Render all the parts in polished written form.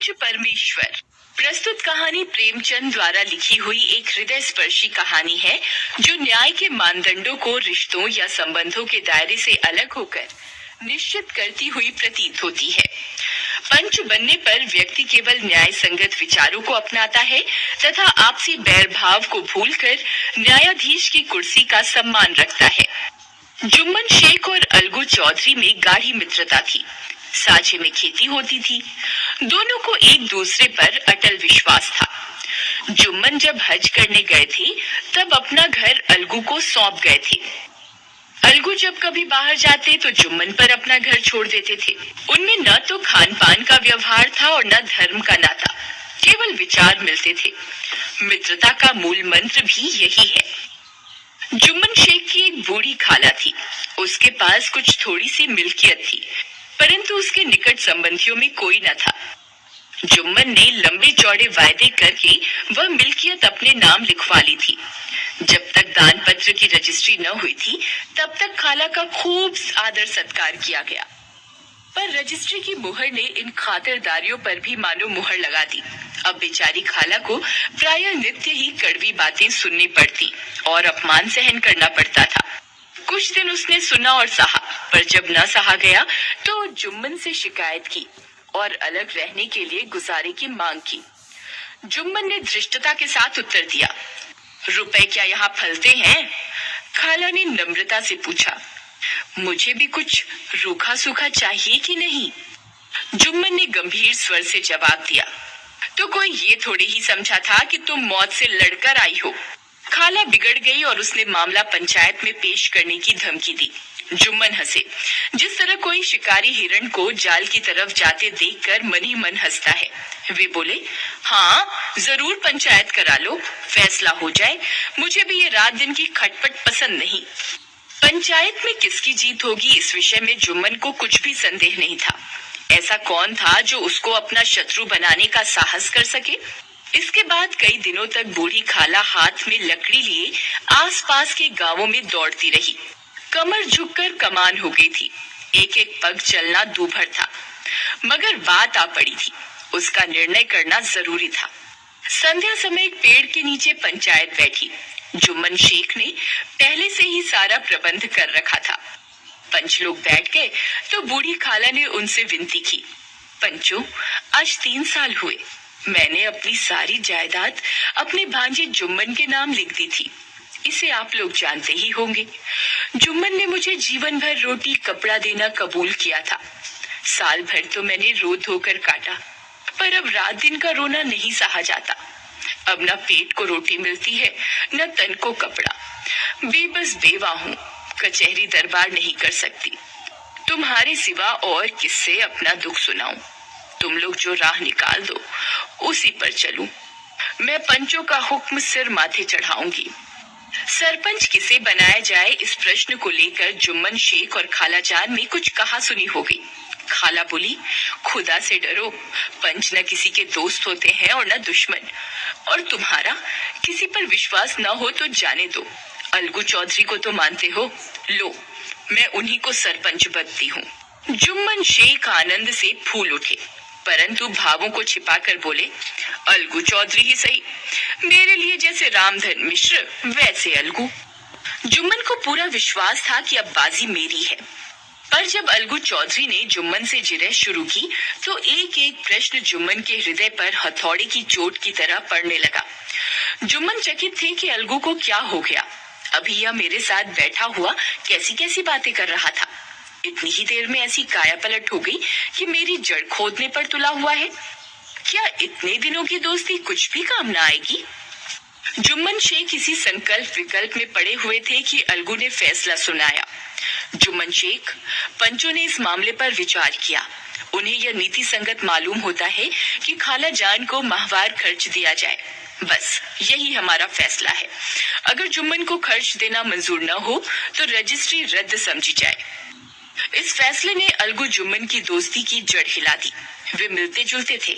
पंच परमेश्वर। प्रस्तुत कहानी प्रेमचंद द्वारा लिखी हुई एक हृदय स्पर्शी कहानी है जो न्याय के मानदंडों को रिश्तों या संबंधों के दायरे से अलग होकर निश्चित करती हुई प्रतीत होती है। पंच बनने पर व्यक्ति केवल न्याय संगत विचारों को अपनाता है तथा आपसी बैर भाव को भूलकर न्यायाधीश की कुर्सी का सम्मान रखता है। जुम्मन शेख और अलगू चौधरी में गाढ़ी मित्रता थी। साझे में खेती होती थी। दोनों को एक दूसरे पर अटल विश्वास था। जुम्मन जब हज करने गए थे तब अपना घर अलगू को सौंप गए थे। अलगू जब कभी बाहर जाते तो जुम्मन पर अपना घर छोड़ देते थे। उनमें न तो खान पान का व्यवहार था और न धर्म का नाता, केवल विचार मिलते थे। मित्रता का मूल मंत्र भी यही है। जुम्मन शेख की एक बूढ़ी खाला थी। उसके पास कुछ थोड़ी सी मिल्कियत थी, परंतु उसके निकट संबंधियों में कोई न था। जुम्मन ने लंबे चौड़े वायदे करके वह मिल्कियत अपने नाम लिखवा ली थी। जब तक दान पत्र की रजिस्ट्री न हुई थी तब तक खाला का खूब आदर सत्कार किया गया, पर रजिस्ट्री की मुहर ने इन खातिरदारियों पर भी मानो मुहर लगा दी। अब बेचारी खाला को प्रायः नित्य ही कड़वी बातें सुननी पड़ती और अपमान सहन करना पड़ता था। कुछ दिन उसने सुना और सहा, पर जब न सहा गया तो जुम्मन से शिकायत की और अलग रहने के लिए गुजारे की मांग की। जुम्मन ने धृष्टता के साथ उत्तर दिया, रुपए क्या यहाँ फलते हैं? खाला ने नम्रता से पूछा, मुझे भी कुछ रूखा सूखा चाहिए कि नहीं? जुम्मन ने गंभीर स्वर से जवाब दिया, तो कोई ये थोड़ी ही समझा था कि तुम मौत से लड़कर आई हो। खाला बिगड़ गई और उसने मामला पंचायत में पेश करने की धमकी दी। जुम्मन हंसे, जिस तरह कोई शिकारी हिरण को जाल की तरफ जाते देखकर मन ही मन हंसता है। वे बोले, हाँ जरूर पंचायत करा लो, फैसला हो जाए। मुझे भी ये रात दिन की खटपट पसंद नहीं। पंचायत में किसकी जीत होगी इस विषय में जुम्मन को कुछ भी संदेह नहीं था। ऐसा कौन था जो उसको अपना शत्रु बनाने का साहस कर सके? इसके बाद कई दिनों तक बूढ़ी खाला हाथ में लकड़ी लिए आसपास के गांवों में दौड़ती रही। कमर झुककर कमान हो गई थी। एक एक पग चलना दूभर था, मगर बात आ पड़ी थी। उसका निर्णय करना जरूरी था। संध्या समय एक पेड़ के नीचे पंचायत बैठी। जुम्मन शेख ने पहले से ही सारा प्रबंध कर रखा था। पंच लोग बैठ गए तो बूढ़ी खाला ने उनसे विनती की, पंचों, आज 3 साल हुए। मैंने अपनी सारी जायदाद अपने भांजे जुम्मन के नाम लिख दी थी। इसे आप लोग जानते ही होंगे। जुम्मन ने मुझे जीवन भर रोटी कपड़ा देना कबूल किया था। साल भर तो मैंने रो धोकर काटा, पर अब रात दिन का रोना नहीं सहा जाता। अब न पेट को रोटी मिलती है न तन को कपड़ा। बेबस बेवा हूँ, कचहरी दरबार नहीं कर सकती। तुम्हारे सिवा और किससे अपना दुख सुनाऊं? तुम लोग जो राह निकाल दो उसी पर चलूं। मैं पंचों का हुक्म सिर माथे चढ़ाऊंगी। सरपंच किसे बनाया जाए, इस प्रश्न को लेकर जुम्मन शेख और खाला जान में कुछ कहा सुनी हो गई। खाला बोली, खुदा से डरो, पंच न किसी के दोस्त होते हैं और न दुश्मन। और तुम्हारा किसी पर विश्वास न हो तो जाने दो। अलगू चौधरी को तो मानते हो, लो मैं उन्हीं को सरपंच बनती हूँ। जुम्मन शेख आनंद से फूल उठे, परंतु भावों को छिपाकर बोले, अलगू चौधरी ही सही, मेरे लिए जैसे रामधन मिश्र वैसे अलगू। जुम्मन को पूरा विश्वास था कि अब बाजी मेरी है। पर जब अलगू चौधरी ने जुम्मन से जिरह शुरू की तो एक एक प्रश्न जुम्मन के हृदय पर हथौड़े की चोट की तरह पड़ने लगा। जुम्मन चकित थे कि अलगू को क्या हो गया। अभी यह मेरे साथ बैठा हुआ कैसी कैसी बातें कर रहा था। इतनी ही देर में ऐसी काया पलट हो गई कि मेरी जड़ खोदने पर तुला हुआ है। क्या इतने दिनों की दोस्ती कुछ भी काम न आएगी? जुम्मन शेख इसी संकल्प विकल्प में पड़े हुए थे कि अलगू ने फैसला सुनाया। जुम्मन शेख, पंचों ने इस मामले पर विचार किया। उन्हें यह नीति संगत मालूम होता है कि खाला जान को माहवार खर्च दिया जाए। बस यही हमारा फैसला है। अगर जुम्मन को खर्च देना मंजूर न हो तो रजिस्ट्री रद्द समझी जाए। इस फैसले ने अलगू जुम्मन की दोस्ती की जड़ हिला दी। वे मिलते जुलते थे,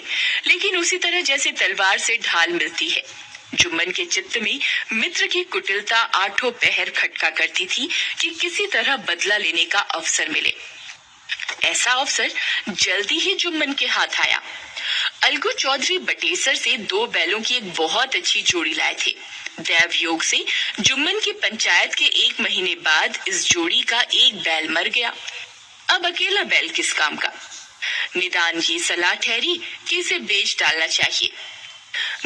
लेकिन उसी तरह जैसे तलवार से ढाल मिलती है। जुम्मन के चित्त में मित्र की कुटिलता आठों पहर खटका करती थी कि किसी तरह बदला लेने का अवसर मिले। ऐसा अवसर जल्दी ही जुम्मन के हाथ आया। अलगू चौधरी बटेसर से 2 बैलों की एक बहुत अच्छी जोड़ी लाए थे। दैव योग से जुम्मन की पंचायत के 1 महीने बाद इस जोड़ी का एक बैल मर गया। अब अकेला बैल किस काम का? निदान ये सलाह ठहरी कि इसे बेच डालना चाहिए।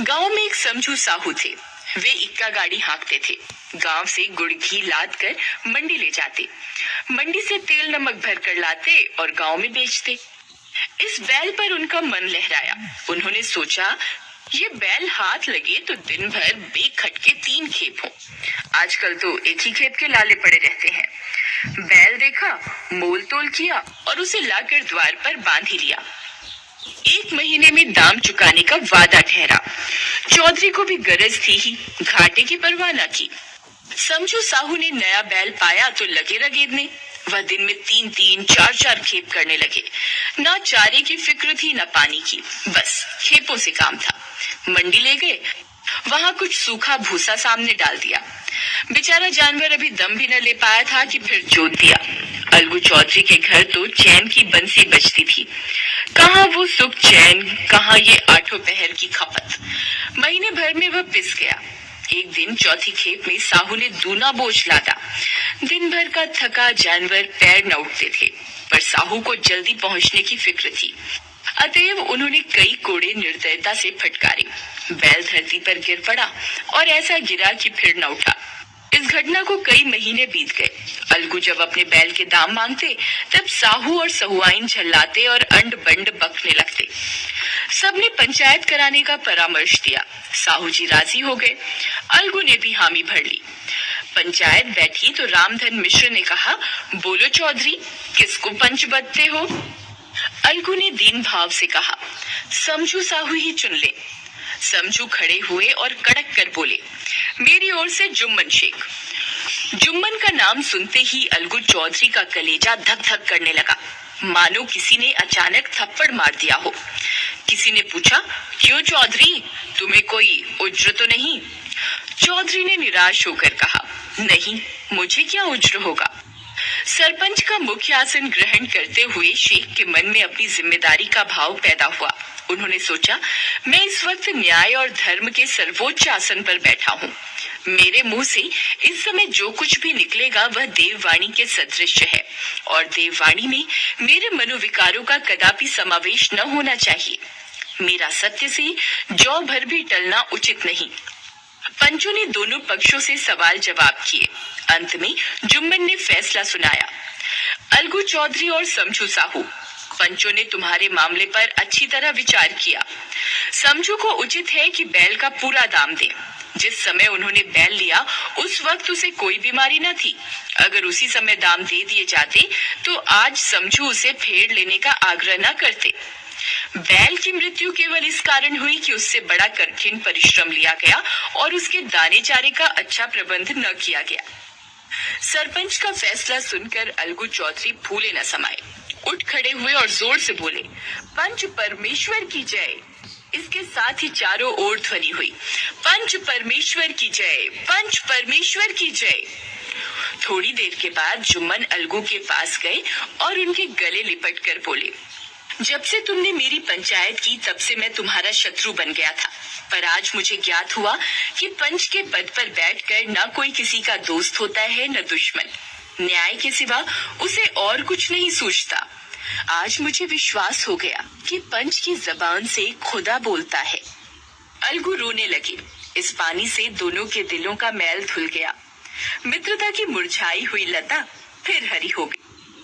गांव में एक समझू साहू थे। वे इक्का गाड़ी हाँकते थे। गांव से गुड़ घी लाद कर मंडी ले जाते। मंडी से तेल नमक भर कर लाते और गांव में बेचते। इस बैल पर उनका मन लहराया। उन्होंने सोचा, ये बैल हाथ लगे तो दिन भर बेखटके 3 खेप हों। आजकल तो एक ही खेप के लाले पड़े रहते हैं। बैल देखा, मोल तोल किया और उसे लाकर द्वार पर बांध ही लिया। 1 महीने में दाम चुकाने का वादा ठहरा। चौधरी को भी गरज थी ही, घाटे की परवाह न की। समझू साहू ने नया बैल पाया तो लगे रगेदने। वह दिन में 3-3, 4-4 खेप करने लगे। ना चारे की फिक्र थी न पानी की, बस खेपों से काम था। मंडी ले गए, वहां कुछ सूखा भूसा सामने डाल दिया। बेचारा जानवर अभी दम भी न ले पाया था कि फिर जोत दिया। अलगू चौधरी के घर तो चैन की बंसी बजती थी। कहाँ वो सुख चैन, कहाँ ये 8 पहर की खपत। महीने भर में वह पिस गया। एक दिन चौथी खेप में साहू ने दूना बोझ लादा। दिन भर का थका जानवर पैर न उठते थे, पर साहू को जल्दी पहुंचने की फिक्र थी। अतएव उन्होंने कई कोड़े निर्दयता से फटकारे। बैल धरती पर गिर पड़ा और ऐसा गिरा कि फिर न उठा। इस घटना को कई महीने बीत गए। अलगू जब अपने बैल के दाम मांगते, तब साहू और सहुआइन झल्लाते और अंड बंड बकने लगते। सबने पंचायत कराने का परामर्श दिया। साहू जी राजी हो गए। अलगू ने भी हामी भर ली। पंचायत बैठी तो रामधन मिश्र ने कहा, बोलो चौधरी, किसको पंच बदते हो? अलगू ने दीन भाव से कहा, समझू साहू ही चुन ले। समझू खड़े हुए और कड़क कर बोले, मेरी ओर से जुम्मन शेख। जुम्मन का नाम सुनते ही अलगू चौधरी का कलेजा धक धक करने लगा, मानो किसी ने अचानक थप्पड़ मार दिया हो। किसी ने पूछा, क्यों चौधरी, तुम्हें कोई उज्र तो नहीं? चौधरी ने निराश होकर कहा, नहीं, मुझे क्या उज्र होगा। सरपंच का मुख्य आसन ग्रहण करते हुए शेख के मन में अपनी जिम्मेदारी का भाव पैदा हुआ। उन्होंने सोचा, मैं इस वक्त न्याय और धर्म के सर्वोच्च आसन पर बैठा हूँ। मेरे मुंह से इस समय जो कुछ भी निकलेगा वह देववाणी के सदृश है, और देववाणी में मेरे मनोविकारों का कदापि समावेश न होना चाहिए। मेरा सत्य से जौ भर भी टलना उचित नहीं। पंचों ने दोनों पक्षों से सवाल जवाब किए। अंत में जुम्मन ने फैसला सुनाया, अलगू चौधरी और समझू साहू, पंचों ने तुम्हारे मामले पर अच्छी तरह विचार किया। समझू को उचित है कि बैल का पूरा दाम दे। जिस समय उन्होंने बैल लिया उस वक्त उसे कोई बीमारी न थी। अगर उसी समय दाम दे दिए जाते तो आज समझू उसे फेर लेने का आग्रह न करते। बैल की मृत्यु केवल इस कारण हुई कि उससे बड़ा कठिन परिश्रम लिया गया और उसके दाने चारे का अच्छा प्रबंध न किया गया। सरपंच का फैसला सुनकर अलगू चौधरी फूले न समाये, उठ खड़े हुए और जोर से बोले, पंच परमेश्वर की जय। इसके साथ ही चारों ओर ध्वनि हुई, पंच परमेश्वर की जय, पंच परमेश्वर की जय। थोड़ी देर के बाद जुम्मन अलगू के पास गए और उनके गले लिपट कर बोले, जब से तुमने मेरी पंचायत की तब से मैं तुम्हारा शत्रु बन गया था, पर आज मुझे ज्ञात हुआ कि पंच के पद पर बैठकर न कोई किसी का दोस्त होता है न दुश्मन। न्याय के सिवा उसे और कुछ नहीं सूझता। आज मुझे विश्वास हो गया कि पंच की जबान से खुदा बोलता है। अलगू रोने लगे। इस पानी से दोनों के दिलों का मैल धुल गया। मित्रता की मुरझाई हुई लता फिर हरी हो गई।